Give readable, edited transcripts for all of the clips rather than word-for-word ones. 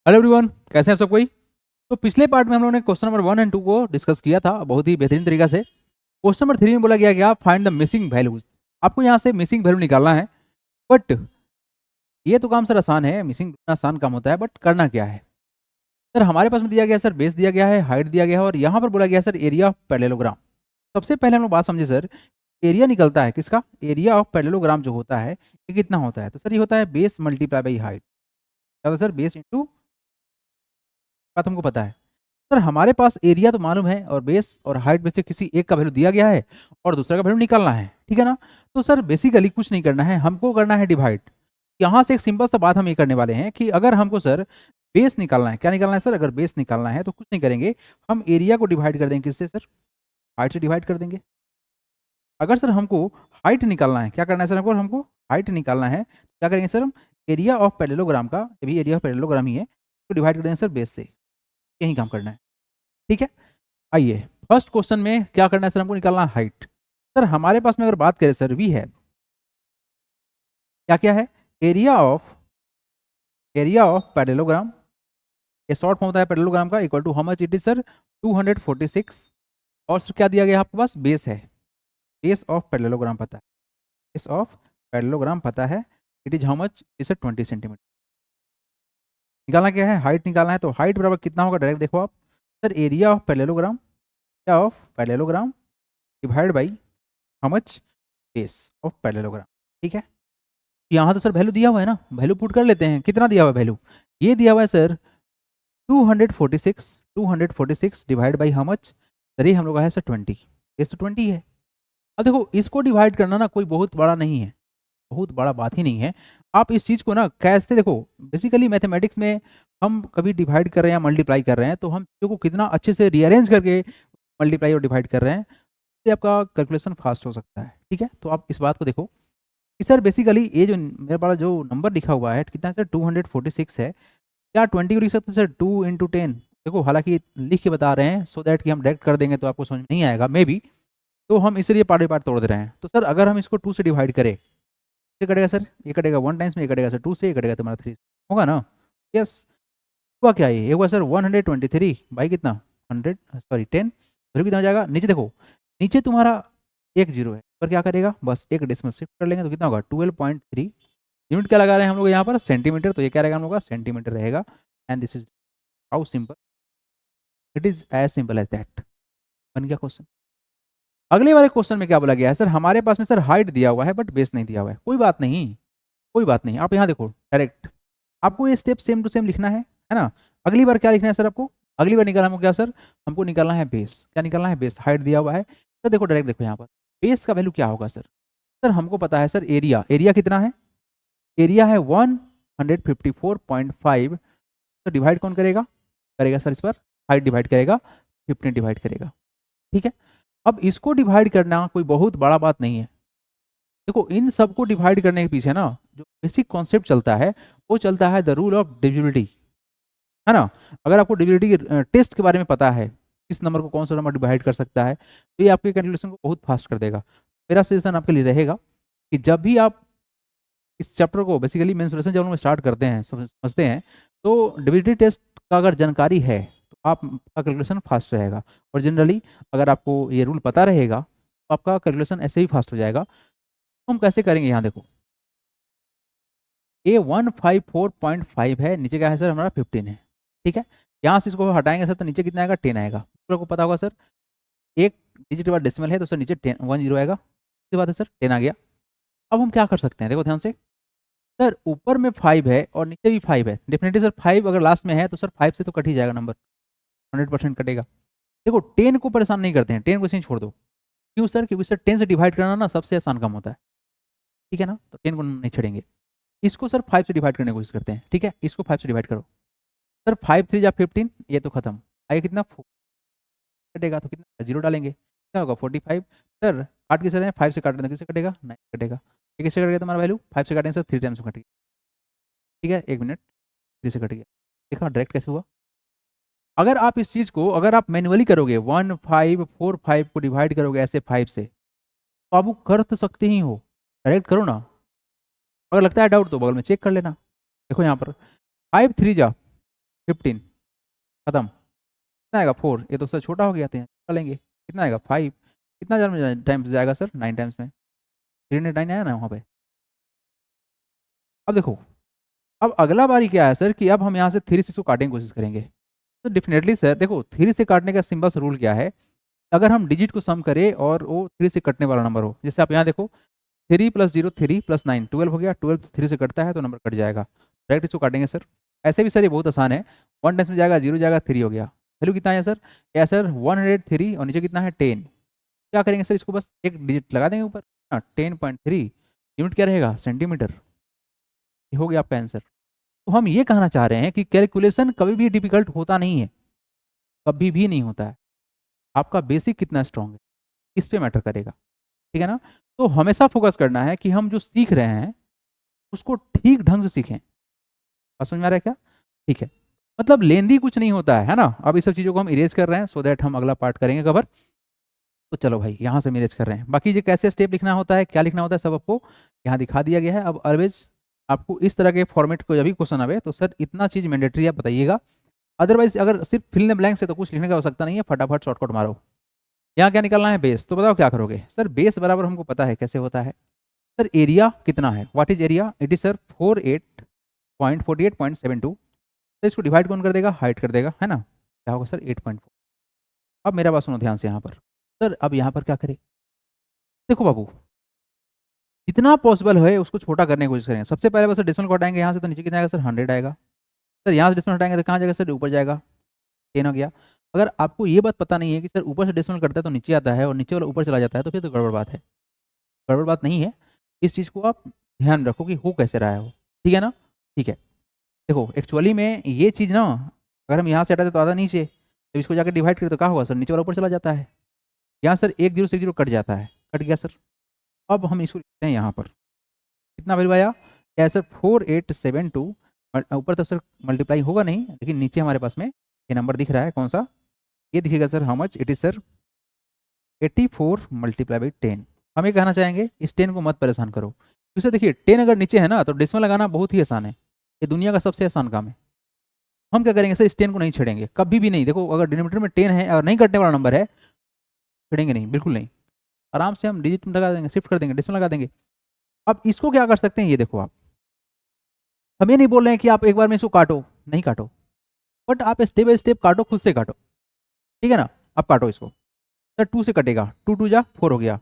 Hello everyone, कैसे हैं आप सब कोई। तो पिछले पार्ट में हम लोगों ने क्वेश्चन नंबर 1 और 2 को डिस्कस किया था बहुत ही बेहतरीन तरीका से। क्वेश्चन नंबर 3 में बोला गया कि आप फाइंड द मिसिंग वैल्यूज। आपको यहाँ से मिसिंग वैल्यू निकालना है। बट ये तो काम सर आसान है, मिसिंग आसान काम होता है, बट करना क्या है सर। हमारे पास में दिया गया सर, बेस दिया गया है, हाइट दिया गया है, और यहाँ पर बोला गया सर एरिया ऑफ पैरेललोग्राम। सबसे पहले हम लोग बात समझे सर, एरिया निकलता है किसका, एरिया ऑफ पैरेललोग्राम जो होता है ये कितना होता है। तो सर ये होता है बेस मल्टीप्लाई बाई हाइट। क्या होता है सर, बेस इंटू, बात हमको पता है सर। हमारे पास एरिया तो मालूम है और बेस और हाइट में से किसी एक का वैल्यू दिया गया है और दूसरा का वैल्यू निकालना है, ठीक है ना। तो सर बेसिकली कुछ नहीं करना है, हमको करना है डिवाइड। यहाँ से एक सिंपल सा बात हम ये करने वाले हैं कि अगर हमको सर बेस निकालना है, क्या निकालना है सर, अगर बेस निकालना है तो कुछ नहीं करेंगे, हम एरिया को डिवाइड कर देंगे किससे सर, हाइट से डिवाइड कर देंगे। अगर सर हमको हाइट निकालना है, क्या करना है सर, हमको हाइट निकालना है, क्या करेंगे सर हम, एरिया ऑफ पैरेललोग्राम का, ये भी एरिया ऑफ पैरेललोग्राम ही है, तो डिवाइड कर देंगे सर बेस से। यही काम करना है, ठीक है। आइए फर्स्ट क्वेश्चन में क्या करना है सर, हमको निकालना है हाइट। सर हमारे पास में अगर बात करें सर, वी है, क्या क्या है, एरिया ऑफ पैरेललोग्राम, ये शॉर्ट फॉर्म होता है पैरेललोग्राम का, equal to how much it is sir 246। और सर क्या दिया गया आपके पास, बेस है, बेस ऑफ पैरेललोग्राम पता है, बेस ऑफ पैरेललोग्राम पता है, it is how much is 20 centimetre. निकालना क्या है, हाइट निकालना है, तो हाइट बराबर कितना होगा, डायरेक्ट देखो आप sir, area of parallelogram, area of parallelogram divide by how much, base of parallelogram, ठीक है। यहाँ तो सर वैल्यू दिया हुआ है ना, वैल्यू पुट कर लेते हैं, कितना दिया हुआ है वैल्यू, ये दिया हुआ है sir 246, 246 divide by how much, sir ये हम लोग का है सर 20, ये तो 20 है। अब देखो इसको डिवाइड करना ना कोई बहुत बड़ा नहीं है, बहुत बड़ा बात ही नहीं है। आप इस चीज़ को ना कैसे देखो, बेसिकली मैथमेटिक्स में हम कभी डिवाइड कर रहे हैं या मल्टीप्लाई कर रहे हैं तो हम चीज़ों को कितना अच्छे से रीअरेंज करके मल्टीप्लाई और डिवाइड कर रहे हैं, इससे आपका कैलकुलेशन फास्ट हो सकता है, ठीक है। तो आप इस बात को देखो कि सर बेसिकली ये जो मेरे पास जो नंबर लिखा हुआ है कितना है सर, 246 है, क्या 20 को लिख सकते हैं सर, 2 × 10। देखो हालांकि लिख के बता रहे हैं सो दैट कि हम डायरेक्ट कर देंगे तो आपको समझ में नहीं आएगा मे बी, तो हम इसलिए पार्ट बाई पार्ट तोड़ दे रहे हैं। तो सर अगर हम इसको 2 से डिवाइड करें, ये कटेगा सर, ये कटेगा 1 टाइम्स में, ये कटेगा सर 2 से, ये कटेगा तुम्हारा 3 होगा ना, यस। हुआ क्या, ये हुआ सर 123 बाई कितना, 100 सॉरी 10, फिर कितना हो जाएगा, नीचे देखो, नीचे तुम्हारा एक जीरो है, पर क्या करेगा, बस एक डेसिमल शिफ्ट कर लेंगे तो कितना होगा 12.3। यूनिट क्या लगा रहे हैं हम लोग यहाँ पर, सेंटीमीटर, तो ये क्या रहेगा हम लोग का, सेंटीमीटर रहेगा। And this is how simple, it is as simple as that. बन गया क्वेश्चन। अगले वाले क्वेश्चन में क्या बोला गया है सर, हमारे पास में सर हाइट दिया हुआ है बट बेस नहीं दिया हुआ है, कोई बात नहीं, कोई बात नहीं, आप यहाँ देखो डायरेक्ट, आपको ये स्टेप सेम टू सेम लिखना है ना। अगली बार क्या लिखना है सर आपको, अगली बार निकालना हमको क्या सर, हमको निकालना है बेस, क्या निकालना है, बेस, हाइट दिया हुआ है, तो देखो डायरेक्ट देखो यहाँ पर बेस का वैल्यू क्या होगा सर। सर हमको पता है सर एरिया, एरिया कितना है, एरिया है 154.5, तो डिवाइड कौन करेगा, करेगा सर इस पर हाइट डिवाइड करेगा, 15 डिवाइड करेगा, ठीक है। अब इसको डिवाइड करना कोई बहुत बड़ा बात नहीं है। देखो इन सबको डिवाइड करने के पीछे ना जो बेसिक कॉन्सेप्ट चलता है वो चलता है द रूल ऑफ डिविजिबिलिटी, है ना। अगर आपको डिविजिबिलिटी टेस्ट के बारे में पता है, किस नंबर को कौन सा नंबर डिवाइड कर सकता है, तो ये आपके कैलकुलेशन को बहुत फास्ट कर देगा। मेरा सजेशन आपके लिए रहेगा कि जब भी आप इस चैप्टर को बेसिकली मेंसुरेशन जब हम स्टार्ट करते हैं, समझते हैं, तो डिविजिबिलिटी टेस्ट का अगर जानकारी है तो आपका कैलकुलेशन फास्ट रहेगा। और जनरली अगर आपको ये रूल पता रहेगा तो आपका कैलकुलेशन ऐसे ही फास्ट हो जाएगा। तो हम कैसे करेंगे, यहाँ देखो ये 154.5 है, नीचे क्या है सर हमारा 15 है, ठीक है। यहाँ से इसको हटाएंगे सर तो नीचे कितना आएगा, 10 आएगा, को पता होगा सर, एक डिजिट के बाद डेसिमल है तो सर नीचे 10 1 0 आएगा, उसके बाद है सर 10 आ गया। अब हम क्या कर सकते हैं, देखो ध्यान से, सर ऊपर में 5 है और नीचे भी 5 है, डेफिनेटली सर 5 अगर लास्ट में है तो सर 5 से तो कट ही जाएगा नंबर, 100% कटेगा। देखो 10 को परेशान नहीं करते हैं, 10 को इसे छोड़ दो, क्यों सर, क्योंकि सर 10 से डिवाइड करना ना सबसे आसान काम होता है, ठीक है ना, तो 10 को नहीं छेड़ेंगे। इसको सर 5 से डिवाइड करने की कोशिश करते हैं, ठीक है, इसको 5 से डिवाइड करो, सर 5 3 जा 15, ये तो खत्म, आगे कितना 4 कटेगा, तो कितना 0 डालेंगे, क्या होगा 45। सर काट किसे रहे हैं, 5 से काट रहे हैं, किससे कटेगा 9 कटेगा, ठीक है, किससे कटेगा तुम्हारा वैल्यू, 5 से काटेंगे सर 3 टाइम्स में कट गया, ठीक है, 1 मिनट, 3 से कट गया, देखा डायरेक्ट कैसे हुआ। अगर आप इस चीज़ को अगर आप मैनुअली करोगे 1545 को डिवाइड करोगे ऐसे 5 से, तो आप वो कर तो सकते ही हो, डायरेक्ट करो ना। अगर लगता है डाउट तो बगल में चेक कर लेना, देखो यहाँ पर 5 3 जा 15 खत्म। कितना आएगा 4, ये तो सर छोटा हो गया था, चलेंगे कितना आएगा 5, कितना टाइम्स जाएगा सर 9 टाइम्स में, 309 आया ना वहाँ पे। अब देखो, अब अगला बारी क्या है सर कि अब हम यहाँ से 3 से इसको काटने की कोशिश करेंगे। तो डेफिनेटली सर देखो 3 से काटने का सिंपल सा रूल क्या है, अगर हम डिजिट को सम करें और वो 3 से कटने वाला नंबर हो, जैसे आप यहाँ देखो 3 + 0 3 + 9 12 हो गया, 12 3 से कटता है तो नंबर कट जाएगा, डायरेक्ट इसको काटेंगे सर। ऐसे भी सर ये बहुत आसान है, 1 टाइम्स में जाएगा 0 जाएगा 3 हो गया। वैल्यू कितना है सर, या सर 103 और नीचे कितना है 10। क्या करेंगे सर, इसको बस एक डिजिट लगा देंगे ऊपर, हाँ 10.3, यूनिट क्या रहेगा सेंटीमीटर। ये हो गया आपका आंसर। तो हम ये कहना चाह रहे हैं कि कैलकुलेशन कभी भी डिफिकल्ट होता नहीं है, कभी भी नहीं होता है, आपका बेसिक कितना स्ट्रांग है इस पे मैटर करेगा, ठीक है ना। तो हमेशा फोकस करना है कि हम जो सीख रहे हैं उसको ठीक ढंग से सीखें। बात समझ में आ रहा है क्या, ठीक है। मतलब लेंदी कुछ नहीं होता है ना। अब इस सब चीज़ों को हम इरेज कर रहे हैं सो दैट हम अगला पार्ट करेंगे कवर। तो चलो भाई यहाँ से हम इरेज कर रहे हैं, बाकी जो कैसे स्टेप लिखना होता है क्या लिखना होता है सब आपको यहाँ दिखा दिया गया है। अब ऑलवेज आपको इस तरह के फॉर्मेट को जब भी क्वेश्चन आवे तो सर इतना चीज़ मैंडेटरी आप बताइएगा, अदरवाइज अगर सिर्फ फिल इन ब्लैंक से तो कुछ लिखने की आवश्यकता नहीं है, फटाफट शॉर्टकट मारो। यहाँ क्या निकालना है बेस, तो बताओ क्या करोगे सर, बेस बराबर हमको पता है कैसे होता है सर, एरिया कितना है, what is area, it is sir 48.48.72। तो इसको डिवाइड कौन कर देगा, हाइट कर देगा है ना, क्या होगा सर 8.4। अब मेरा बात सुनो ध्यान से यहाँ पर, सर अब यहाँ पर क्या करें, देखो बाबू जितना पॉसिबल है उसको छोटा करने की कोशिश करेंगे। सबसे पहले बस डेसिमल को हटाएंगे यहाँ से तो नीचे कितना आएगा सर 100 आएगा। सर यहाँ से डेसिमल हटाएंगे तो कहाँ जाएगा सर, ऊपर जाएगा, 10 हो गया। अगर आपको ये बात पता नहीं है कि सर ऊपर से डेसिमल करता है तो नीचे आता है और नीचे वाला ऊपर चला जाता है, तो फिर तो गड़बड़ बात है, गड़बड़ बात नहीं है। इस चीज़ को आप ध्यान रखो कि हो कैसे रहा है वो, ठीक है ना। ठीक है, देखो एक्चुअली में ये चीज़ ना अगर हम यहाँ से हटाते तो आता नीचे, जब इसको जाकर डिवाइड करें तो क्या होगा सर, नीचे वाला ऊपर चला जाता है। यहाँ सर 1 0 से 0 कट जाता है, कट गया सर। अब हम इसको लिखते हैं यहाँ पर, कितना वैल्यू आया, क्या सर 4872, ऊपर तो सर मल्टीप्लाई होगा नहीं लेकिन नीचे हमारे पास में ये नंबर दिख रहा है, कौन सा, ये दिखेगा sir, how much, it is sir 84 × 10। हम ये कहना चाहेंगे इस 10 को मत परेशान करो, क्योंकि देखिए 10 अगर नीचे है ना तो डेसिमल लगाना बहुत ही आसान है, ये दुनिया का सबसे आसान काम है। हम क्या करेंगे सर, इस 10 को नहीं छेड़ेंगे कभी भी नहीं। देखो अगर डिनोमिनेटर में 10 है और नहीं कटने वाला नंबर है, छेड़ेंगे नहीं, बिल्कुल नहीं, आराम से हम डिजिट में लगा देंगे, शिफ्ट कर देंगे, डेसिमल लगा देंगे। अब इसको क्या कर सकते हैं, ये देखो आप, हम ये नहीं बोल रहे हैं कि आप एक बार में इसको काटो, नहीं काटो, बट आप स्टेप बाय स्टेप काटो, खुद से काटो, ठीक है ना। अब काटो इसको, सर 2 से कटेगा, 2 2 जा 4 हो गया,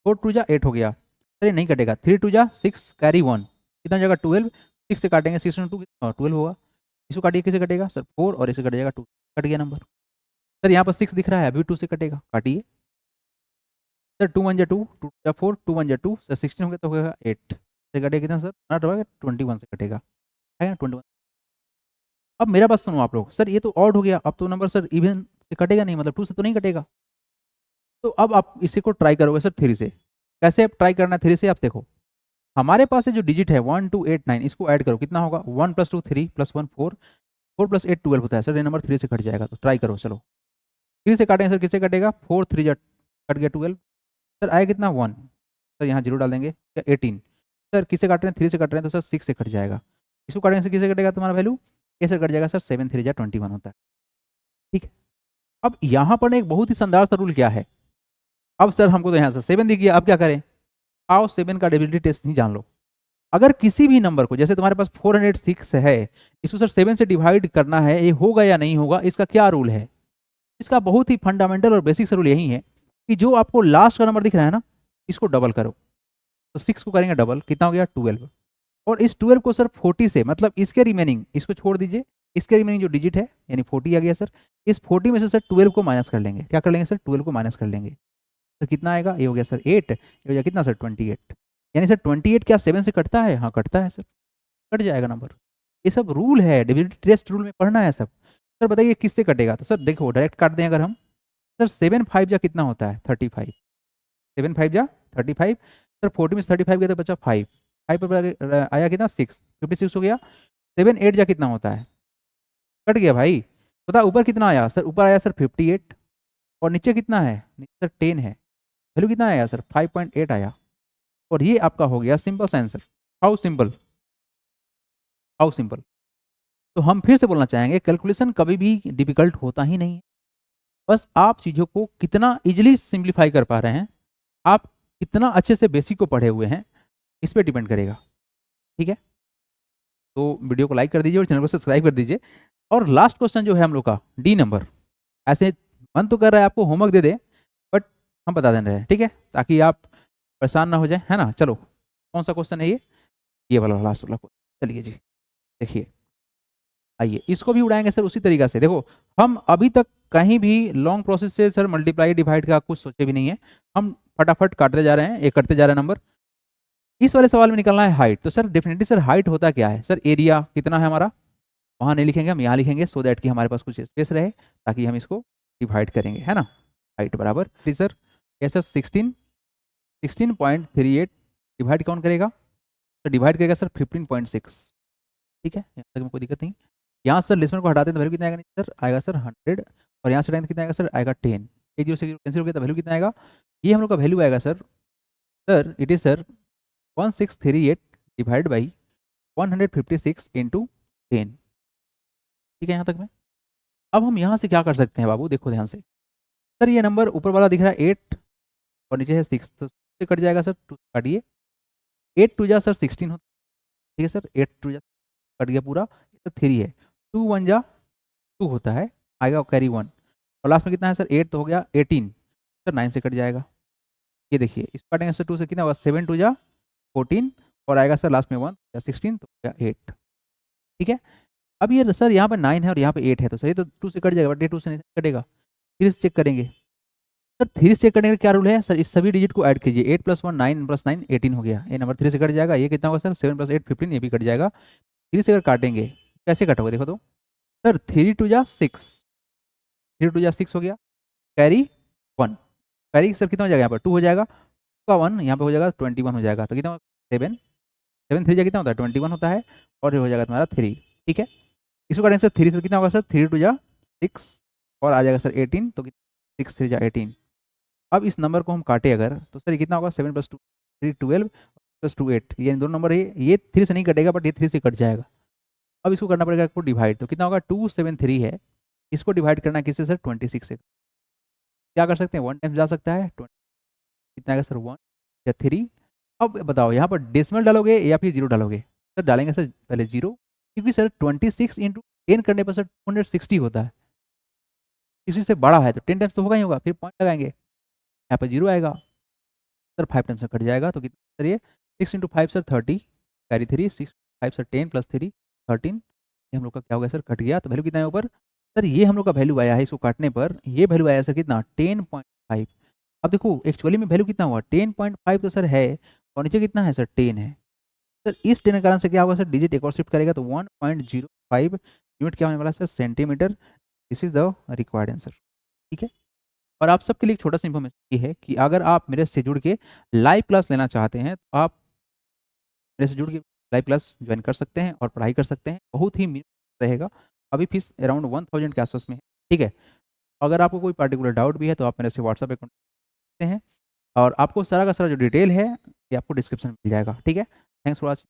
4 2 जा 8 हो गया, सर ये नहीं कटेगा, 3 2 जा 6 कैरी 1 कितना जाएगा 12, 6 से काटेंगे 6 2 12 होगा। इसको काटिए, किसे कटेगा सर 4 और इसे कट जाएगा 2, कट गया नंबर। सर यहाँ पर 6 दिख रहा है, अभी 2 से कटेगा, काटिए सर, 2 1 जा 2, 2 जा 4, 2 1 जा 2, सर 16 हो गया तो होगा 8 से कटेगा कितना सर, नॉट होगा 21 से कटेगा, है ना 21। अब मेरा बात सुनो आप लोग, सर ये तो ऑड हो गया, अब तो नंबर सर इवन से कटेगा नहीं, मतलब 2 से तो नहीं कटेगा। तो अब आप इसी को ट्राई करोगे सर 3 से, कैसे आप ट्राई करना है 3 से, आप देखो हमारे पास जो डिजिट है 1 2 8 9, इसको ऐड करो, कितना होगा 1 + 2 3 + 1 4, 4 + 8 12 होता है सर, ये नंबर 3 से कट जाएगा, तो ट्राई करो चलो। 3 से काटेंगे सर, किससे कटेगा, 4 3 जा कट गया 12, सर आया कितना 1, सर यहाँ जीरो डाल देंगे, क्या 18, सर किससे काट रहे हैं 3 से कट रहे हैं तो सर 6 से कट जाएगा। इसको काटेंगे सर, किससे कटेगा तुम्हारा वैल्यू, ये सर कट जाएगा सर 7 3 जा 21 होता है, ठीक है। अब यहाँ पर एक बहुत ही शानदार सा रूल क्या है, अब सर हमको तो यहाँ से 7 दिख गया, अब क्या करें, आओ 7 का डेबिलिटी टेस्ट नहीं जान लो। अगर किसी भी नंबर को, जैसे तुम्हारे पास 406 है, इसको सर 7 से डिवाइड करना है, ये होगा या नहीं होगा, इसका क्या रूल है, इसका बहुत ही फंडामेंटल और बेसिक रूल यही है कि जो आपको लास्ट का नंबर दिख रहा है ना, इसको डबल करो, तो 6 को करेंगे डबल, कितना हो गया 12, और इस 12 को सर 40 से, मतलब इसके रिमेनिंग, इसको छोड़ दीजिए, इसके रिमेनिंग जो डिजिट है यानी 40 आ गया सर, इस 40 में से सर 12 को माइनस कर लेंगे, क्या कर लेंगे सर 12 को माइनस कर लेंगे, तो कितना आएगा, ये हो गया सर 8, ये हो गया कितना सर 28, यानी सर 28 क्या 7 से कटता है, हाँ कटता है सर, कट जाएगा नंबर। ये सब रूल है, डिविडेंड टेस्ट रूल में पढ़ना है सब। सर बताइए किससे कटेगा, तो सर देखो डायरेक्ट काट दें अगर हम, सर 7 5 जा कितना होता है 35, 7 5 जा 35, सर 40 में 35 गया तो बचा 5, 5 पर आया कितना 6, 56 हो गया, 7 8 जा कितना होता है, कट गया भाई, पता ऊपर कितना आया सर, ऊपर आया सर 58 और नीचे कितना है, नीचे सर 10 है, वैल्यू कितना आया सर 5.8 आया, और ये आपका हो गया सिंपल सा answer. How simple, how simple. तो हम फिर से बोलना चाहेंगे, कैलकुलेशन कभी भी डिफिकल्ट होता ही नहीं है, बस आप चीज़ों को कितना इजीली सिंप्लीफाई कर पा रहे हैं, आप कितना अच्छे से बेसिक को पढ़े हुए हैं, इस पे डिपेंड करेगा। ठीक है, तो वीडियो को लाइक कर दीजिए और चैनल को सब्सक्राइब कर दीजिए। और लास्ट क्वेश्चन जो है हम लोग का डी नंबर, ऐसे मन तो कर रहा है आपको होमवर्क दे दे, बट हम बता दे रहे हैं, ठीक है, ताकि आप परेशान ना हो जाए, है ना। चलो, कौन सा क्वेश्चन है ये वाला लास्ट वाला क्वेश्चन। चलिए जी, देखिए, आइए इसको भी उड़ाएंगे सर उसी तरीका से। देखो, हम अभी तक कहीं भी लॉन्ग प्रोसेस से सर मल्टीप्लाई डिवाइड का कुछ सोचे भी नहीं है, हम फटाफट काटते जा रहे हैं, एक करते जा रहे हैं नंबर। इस वाले सवाल में निकलना है हाइट, तो सर डेफिनेटली सर हाइट होता क्या है सर, एरिया कितना है हमारा, वहाँ नहीं लिखेंगे, हम यहाँ लिखेंगे, सो दैट कि हमारे पास कुछ स्पेस रहे, ताकि हम इसको डिवाइड करेंगे, है ना। हाइट बराबर सर कैसे 16.38 डिवाइड कौन करेगा, तो डिवाइड करेगा सर 15.6। ठीक है, यहाँ तक में कोई दिक्कत नहीं। यहाँ सर लिस्टमेंट को हटाते हैं तो वैल्यू कितना आएगा, सर आएगा सर 100, और यहाँ से लेंथ कितना आएगा सर, आएगा 10। एक जीरो से कैंसिल हो गया तो वैल्यू कितना आएगा, ये हम लोग का वैल्यू आएगा sir, it is sir 1638 divide by 156 into 10। ठीक है यहाँ तक में। अब हम यहाँ से क्या कर सकते हैं बाबू, देखो ध्यान से, सर ये नंबर ऊपर वाला दिख रहा है 8 और नीचे है 6, तो से कट जाएगा सर, 2 काटिए, 8 टू जा सर 16 होता है, ठीक है सर, 8 टू जा कट गया पूरा, तो 3 है, 2 1 जा 2 होता है, आएगा कैरी 1, और लास्ट में कितना है सर 8 तो हो गया 18, सर 9 से कट जाएगा। ये देखिए, इस काटेंगे सर 2 से कितना होगा, 7 टू जा 14, और आएगा सर लास्ट में 1 या 16 तो हो गया 8। ठीक है, अब ये सर यहाँ पे 9 है और यहाँ पे 8 है, तो सर ये तो 2 से कट जाएगा, बट ये 2 से नहीं कटेगा, फिर से चेक करेंगे। सर 3 से करने का क्या रूल है सर, इस सभी डिजिट को ऐड कीजिए, 8 + 1 9 + 9 18 हो गया, ये नंबर 3 से कट जाएगा, ये कितना होगा सर 7 + 8 15, ये भी कट जाएगा। 3 से अगर काटेंगे कैसे कटोगे, देखो तो सर 3 टू जा 6, 3 टू जा 6 हो गया, कैरी 1, कैरी सर कितना हो जाएगा, यहाँ पर 2 हो जाएगा, का 1 यहाँ पे हो जाएगा 21 हो जाएगा, तो कितना 7 7 3 जा कितना होता है 21 होता है, और ये हो जाएगा तुम्हारा 3। ठीक है, इसको काटेंगे सर 3 से कितना होगा सर, 3 टू जा 6 और आ जाएगा सर 18, तो 6 3 जा 18। अब इस नंबर को हम काटे अगर, तो सर ये कितना होगा 7 + 2 3 12 + 2 8, ये दो नंबर है, ये 3 से नहीं कटेगा, बट ये 3 से कट जाएगा। अब इसको करना पड़ेगा आपको डिवाइड, तो कितना होगा 273 है, इसको डिवाइड करना है किससे सर 26 से। क्या कर सकते हैं, 1 टाइम्स जा सकता है, 20 कितना आएगा सर 1 या 3। अब बताओ यहाँ पर डेसिमल डालोगे या फिर जीरो डालोगे, सर डालेंगे सर पहले जीरो, क्योंकि सर 26 इंटू 10 करने पर सर 260 होता है, इसी से बड़ा है तो 10 टाइम्स तो होगा ही होगा, फिर पॉइंट लगाएंगे, यहाँ पर जीरो आएगा, सर 5 टाइम्स से कट जाएगा, तो कितना सर ये 6 इंटू 5 सर 30, कैरी 3, 6 5 सर 10 + 3 13, ये हम लोग का क्या हो गया सर, कट गया, तो वैल्यू कितना है ऊपर, सर ये हम लोग का वैल्यू आया है, इसको काटने पर ये वैल्यू आया सर कितना 10.5। अब देखो एक्चुअली में वैल्यू कितना हुआ 10.5 तो सर है, और नीचे कितना है सर 10 है, सर इस 10 के कारण से क्या होगा सर, डिजिट एक और शिफ्ट करेगा, तो 1.05 यूनिट क्या होने वाला है sir, centimetre. This is the required answer. ठीक है, और आप सबके लिए एक छोटा सा इन्फॉर्मेशन ये है कि अगर आप मेरे से जुड़ के लाइव क्लास लेना चाहते हैं, तो आप मेरे से जुड़ के लाइव क्लास ज्वाइन कर सकते हैं और पढ़ाई कर सकते हैं, बहुत ही मिनिमम रहेगा, अभी फीस अराउंड 1000 के आसपास में है। ठीक है, अगर आपको कोई पर्टिकुलर डाउट भी है तो आप मेरे से व्हाट्सएप पे कॉन्टेक्ट कर सकते हैं, और आपको सारा का सारा जो डिटेल है ये आपको डिस्क्रिप्शन में मिल जाएगा। ठीक है, थैंक्स फॉर वॉचिंग।